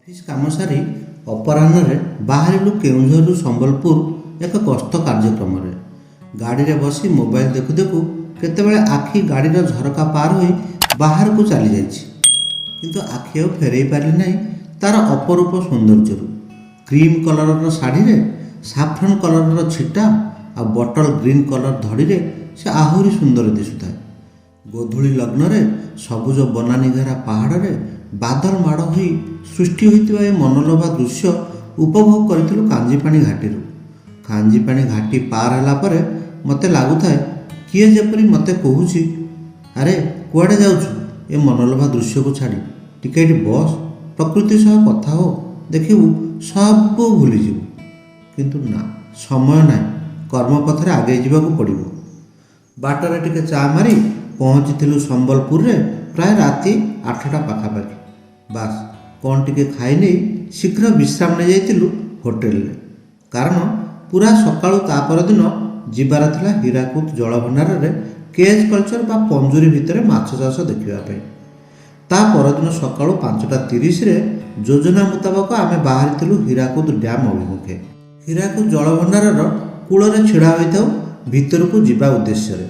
Office କାମ ସାରି ଅପରାହ୍ନରେ ବାହାରିଲୁ କେଉଁଝରରୁ ସମ୍ବଲପୁର ଏକ ଗସ୍ତ କାର୍ଯ୍ୟକ୍ରମରେ। ଗାଡ଼ିରେ ବସି ମୋବାଇଲ ଦେଖୁ ଦେଖୁ କେତେବେଳେ ଆଖି ଗାଡ଼ିର ଝରକା ପାର ହୋଇ ବାହାରକୁ ଚାଲିଯାଇଛି, କିନ୍ତୁ ଆଖି ଆଉ ଫେରାଇ ପାରିଲି ନାହିଁ ତା'ର ଅପରୂପ ସୌନ୍ଦର୍ଯ୍ୟରୁ। କ୍ରିମ୍ କଲରର ଶାଢ଼ୀରେ ସାଫ୍ରନ୍ କଲରର ଛିଟା ଆଉ ବଟଲ ଗ୍ରୀନ୍ କଲର ଧଡ଼ିରେ ସେ ଆହୁରି ସୁନ୍ଦର ଦିଶୁଥାଏ। ଗୋଧୂଳି ଲଗ୍ନରେ ସବୁଜ ବନାନୀ ଘେରା ପାହାଡ଼ରେ ବାଦଲ ମାଡ଼ ହୋଇ ସୃଷ୍ଟି ହୋଇଥିବା ଏ ମନଲୋଭା ଦୃଶ୍ୟ ଉପଭୋଗ କରିଥିଲୁ କାଞ୍ଜିପାଣି ଘାଟିରୁ। କାଞ୍ଜିପାଣି ଘାଟି ପାର ହେଲା ପରେ ମୋତେ ଲାଗୁଥାଏ କିଏ ଯେପରି ମୋତେ କହୁଛି, ଆରେ କୁଆଡ଼େ ଯାଉଛୁ ଏ ମନଲୋଭା ଦୃଶ୍ୟକୁ ଛାଡ଼ି, ଟିକେ ଏଠି ବସ୍, ପ୍ରକୃତି ସହ କଥା ହୋ, ଦେଖିବୁ ସବୁ ଭୁଲିଯିବୁ। କିନ୍ତୁ ନା, ସମୟ ନାହିଁ, କର୍ମପଥରେ ଆଗେଇ ଯିବାକୁ ପଡ଼ିବ। ବାଟରେ ଟିକେ ଚା ମାରି ପହଞ୍ଚିଥିଲୁ ସମ୍ବଲପୁରରେ ପ୍ରାୟ ରାତି 8ଟା ପାଖାପାଖି। ବାସ୍ କ'ଣ ଟିକେ ଖାଇ ନେଇ ଶୀଘ୍ର ବିଶ୍ରାମ ନେଇଯାଇଥିଲୁ ହୋଟେଲରେ, କାରଣ ପୁରା ସକାଳୁ ତା ପରଦିନ ଯିବାର ଥିଲା ହୀରାକୁଦ ଜଳଭଣ୍ଡାରରେ କେଜ୍ କଲଚର ବା ପଞ୍ଜୁରୀ ଭିତରେ ମାଛ ଚାଷ ଦେଖିବା ପାଇଁ। ତା ପରଦିନ ସକାଳୁ 5ଟା 30ରେ ଯୋଜନା ମୁତାବକ ଆମେ ବାହାରିଥିଲୁ ହୀରାକୁଦ ଡ୍ୟାମ୍ ଅଭିମୁଖେ। ହୀରାକୁଦ ଜଳଭଣ୍ଡାରର କୂଳରେ ଛିଡ଼ା ହୋଇଥାଉ ଭିତରକୁ ଯିବା ଉଦ୍ଦେଶ୍ୟରେ।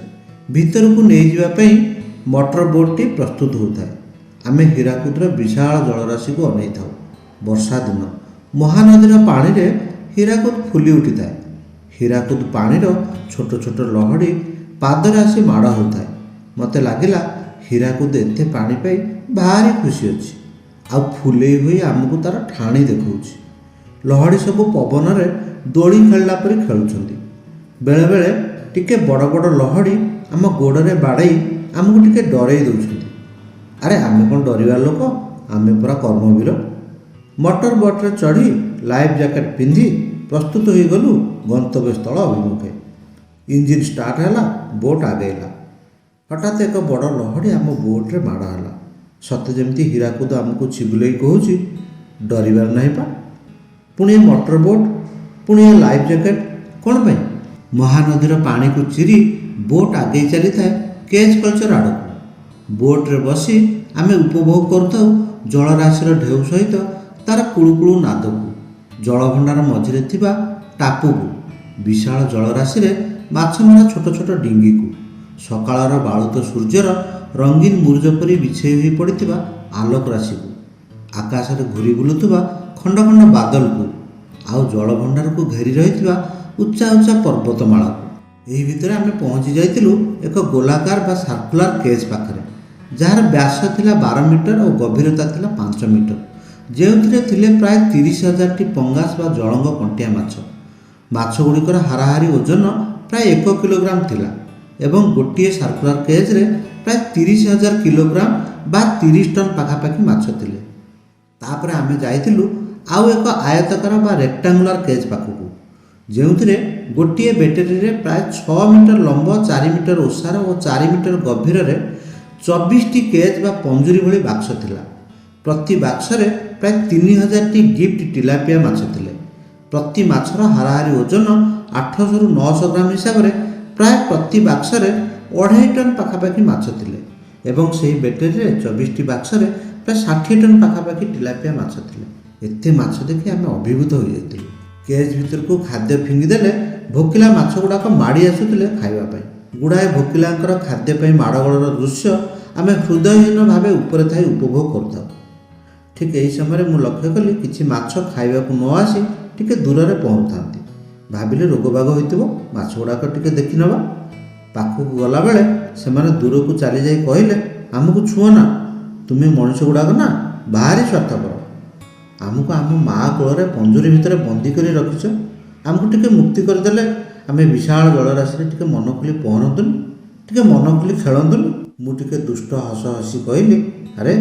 ଭିତରକୁ ନେଇଯିବା ପାଇଁ ମଟର ବୋଟ୍ଟି ପ୍ରସ୍ତୁତ ହେଉଥାଏ। ଆମେ ହୀରାକୁଦର ବିଶାଳ ଜଳରାଶିକୁ ଅନେଇଥାଉ। ବର୍ଷା ଦିନ, ମହାନଦୀର ପାଣିରେ ହୀରାକୁଦ ଫୁଲି ଉଠିଥାଏ। ହୀରାକୁଦ ପାଣିର ଛୋଟ ଛୋଟ ଲହଡ଼ି ପାଦରେ ଆସି ମାଡ଼ ହେଉଥାଏ। ମୋତେ ଲାଗିଲା ହୀରାକୁଦ ଏତେ ପାଣି ପାଇ ଭାରି ଖୁସି ଅଛି, ଆଉ ଫୁଲେଇ ହୋଇ ଆମକୁ ତା'ର ଠାଣି ଦେଖାଉଛି। ଲହଡ଼ି ସବୁ ପବନରେ ଦୋଳି ଖେଳିଲା ପରି ଖେଳୁଛନ୍ତି। ବେଳେବେଳେ ଟିକେ ବଡ଼ ବଡ଼ ଲହଡ଼ି ଆମ ଗୋଡ଼ରେ ବାଡ଼େଇ ଆମକୁ ଟିକେ ଡରେଇ ଦେଉଛନ୍ତି। ଆରେ ଆମେ କ'ଣ ଡରିବା ଲୋକ, ଆମେ ପୁରା କର୍ମବୀର। ମଟର ବୋଟ୍ରେ ଚଢ଼ି ଲାଇଫ୍ ଜ୍ୟାକେଟ୍ ପିନ୍ଧି ପ୍ରସ୍ତୁତ ହୋଇଗଲୁ ଗନ୍ତବ୍ୟସ୍ଥଳ ଅଭିମୁଖେ। ଇଞ୍ଜିନ୍ ଷ୍ଟାର୍ଟ ହେଲା, ବୋଟ୍ ଆଗେଇଲା। ହଠାତ୍ ଏକ ବଡ଼ ଲହଡ଼ି ଆମ ବୋଟ୍ରେ ମାଡ଼ ହେଲା। ସତେ ଯେମିତି ହୀରାକୁଦ ଆମକୁ ଛିଗୁଲେଇ କହୁଛି, ଡରିବାର ନାହିଁ ପା। ପୁଣି ଏ ମଟର ବୋଟ୍, ପୁଣି ଏ ଲାଇଫ୍ ଜ୍ୟାକେଟ୍ କ'ଣ ପାଇଁ? ମହାନଦୀର ପାଣିକୁ ଚିରି ବୋଟ୍ ଆଗେଇ ଚାଲିଥାଏ କେଜ୍ କଲଚର ଆଡ଼କୁ। ବୋଟ୍ରେ ବସି ଆମେ ଉପଭୋଗ କରୁଥାଉ ଜଳରାଶିର ଢେଉ ସହିତ ତା'ର କୁଳୁକୁଳୁ ନାଦକୁ, ଜଳଭଣ୍ଡାର ମଝିରେ ଥିବା ଟାପୁକୁ, ବିଶାଳ ଜଳରାଶିରେ ମାଛମରା ଛୋଟ ଛୋଟ ଡିଙ୍ଗିକୁ, ସକାଳର ବାଳୁତ ସୂର୍ଯ୍ୟର ରଙ୍ଗୀନ ମୁରୁଜ ପରି ବିଛେଇ ହୋଇ ପଡ଼ିଥିବା ଆଲୋକ ରାଶିକୁ, ଆକାଶରେ ଘୁରି ବୁଲୁଥିବା ଖଣ୍ଡ ଖଣ୍ଡ ବାଦଲକୁ, ଆଉ ଜଳଭଣ୍ଡାରକୁ ଘେରି ରହିଥିବା ଉଚ୍ଚା ଉଚ୍ଚା ପର୍ବତମାଳାକୁ। ଏହି ଭିତରେ ଆମେ ପହଞ୍ଚି ଯାଇଥିଲୁ ଏକ ଗୋଲାକାର ବା ସାର୍କୁଲାର କେଜ୍ ପାଖରେ, ଯାହାର ବ୍ୟାସ ଥିଲା 12 ମିଟର ଓ ଗଭୀରତା ଥିଲା 5 ମିଟର, ଯେଉଁଥିରେ ଥିଲେ ପ୍ରାୟ 30,000ଟି ପଙ୍ଗାସ ବା ଜଳଙ୍ଗ କଣ୍ଟିଆ ମାଛ। ମାଛଗୁଡ଼ିକର ହାରାହାରି ଓଜନ ପ୍ରାୟ 1 କିଲୋଗ୍ରାମ ଥିଲା ଏବଂ ଗୋଟିଏ ସାର୍କୁଲାର କେଜ୍ରେ ପ୍ରାୟ 30,000 କିଲୋଗ୍ରାମ ବା 30 ଟନ୍ ପାଖାପାଖି ମାଛ ଥିଲେ। ତାପରେ ଆମେ ଯାଇଥିଲୁ ଆଉ ଏକ ଆୟତାକାର ବା ରେକ୍ଟାଙ୍ଗୁଲାର କେଜ୍ ପାଖକୁ, ଯେଉଁଥିରେ ଗୋଟିଏ ବେଟେରୀରେ ପ୍ରାୟ 6 ମିଟର ଲମ୍ବ, 4 ମିଟର ଓସାର ଓ 4 ମିଟର ଗଭୀରରେ 24ଟି କେଜ୍ ବା ପଞ୍ଜୁରୀ ଭଳି ବାକ୍ସ ଥିଲା। ପ୍ରତି ବାକ୍ସରେ ପ୍ରାୟ 3,000ଟି ଗିଫ୍ଟ ଟିଲାପିଆ ମାଛ ଥିଲେ। ପ୍ରତି ମାଛର ହାରାହାରି ଓଜନ 800ରୁ 900 ଗ୍ରାମ ହିସାବରେ ପ୍ରାୟ ପ୍ରତି ବାକ୍ସରେ 2.5 ଟନ୍ ପାଖାପାଖି ମାଛ ଥିଲେ ଏବଂ ସେହି ବେଟେରୀରେ 24ଟି ବାକ୍ସରେ ପ୍ରାୟ 60 ଟନ୍ ପାଖାପାଖି ଟିଲାପିଆ ମାଛ ଥିଲେ। ଏତେ ମାଛ ଦେଖି ଆମେ ଅଭିଭୂତ ହୋଇଯାଇଥିଲୁ। କେଜ୍ ଭିତରକୁ ଖାଦ୍ୟ ଫିଙ୍ଗିଦେଲେ ଭୋକିଲା ମାଛ ଗୁଡ଼ାକ ମାଡ଼ି ଆସୁଥିଲେ ଖାଇବା ପାଇଁ। ଗୁଡ଼ାଏ ଭୋକିଲାଙ୍କର ଖାଦ୍ୟ ପାଇଁ ମାଡ଼ଗୋଳର ଦୃଶ୍ୟ ଆମେ ହୃଦୟହୀନ ଭାବେ ଉପରେ ଥାଇ ଉପଭୋଗ କରୁଥାଉ। ଠିକ୍ ଏହି ସମୟରେ ମୁଁ ଲକ୍ଷ୍ୟ କଲି କିଛି ମାଛ ଖାଇବାକୁ ନ ଆସି ଟିକେ ଦୂରରେ ପହଁରୁଥାନ୍ତି। ଭାବିଲି ରୋଗବାଗ ହୋଇଥିବ, ମାଛ ଗୁଡ଼ାକ ଟିକେ ଦେଖିନେବା। ପାଖକୁ ଗଲାବେଳେ ସେମାନେ ଦୂରକୁ ଚାଲିଯାଇ କହିଲେ, ଆମକୁ ଛୁଅଁ ନା, ତୁମେ ମଣିଷ ଗୁଡ଼ାକ ନା ଭାରି ସ୍ୱାର୍ଥପର। ଆମକୁ ଆମ ମା' କୋଳରେ ପଞ୍ଜୁରୀ ଭିତରେ ବନ୍ଦୀ କରି ରଖିଛ, ଆମକୁ ଟିକେ ମୁକ୍ତି କରିଦେଲେ ଆମେ ବିଶାଳ ଜଳରାଶିରେ ଟିକେ ମନ ଖୋଲି ପହଁରନ୍ତୁନି, ଟିକେ ମନ ଖୋଲି ଖେଳନ୍ତୁନି। ମୁଁ ଟିକେ ଦୁଷ୍ଟ ହସ ହସି କହିଲି, ଆରେ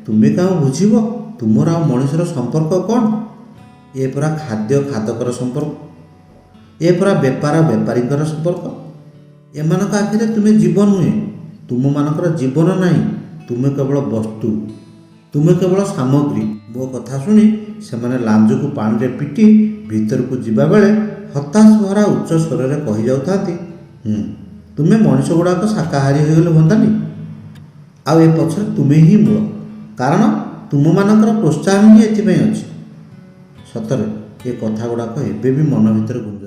ତୁମେ କାହିଁ ବୁଝିବ, ତୁମର ଆଉ ମଣିଷର ସମ୍ପର୍କ କ'ଣ? ଏ ପରା ଖାଦ୍ୟ ଖାଦକର ସମ୍ପର୍କ, ଏ ପରା ବେପାର ବେପାରୀଙ୍କର ସମ୍ପର୍କ। ଏମାନଙ୍କ ଆଖିରେ ତୁମେ ଜୀବ ନୁହେଁ, ତୁମମାନଙ୍କର ଜୀବନ ନାହିଁ, ତୁମେ କେବଳ ବସ୍ତୁ, ତୁମେ କେବଳ ସାମଗ୍ରୀ। ମୋ କଥା ଶୁଣି ସେମାନେ ଲାଞ୍ଜକୁ ପାଣିରେ ପିଟି ଭିତରକୁ ଯିବା ବେଳେ ହତାଶ ଭରା ଉଚ୍ଚ ସ୍ୱରରେ କହିଯାଉଥାନ୍ତି, ତୁମେ ମଣିଷ ଗୁଡ଼ାକ ଶାକାହାରୀ ହୋଇଗଲେ ହୁଅନ୍ତାନି, ଆଉ ଏ ପଛରେ ତୁମେ ହିଁ ମୂଳ, କାରଣ ତୁମମାନଙ୍କର ପ୍ରୋତ୍ସାହନ ହିଁ ଏଥିପାଇଁ ଅଛି। ସତରେ ଏ କଥା ଗୁଡ଼ାକ ଏବେ ବି ମନ ଭିତରେ ଗୁଞ୍ଜୁଛି।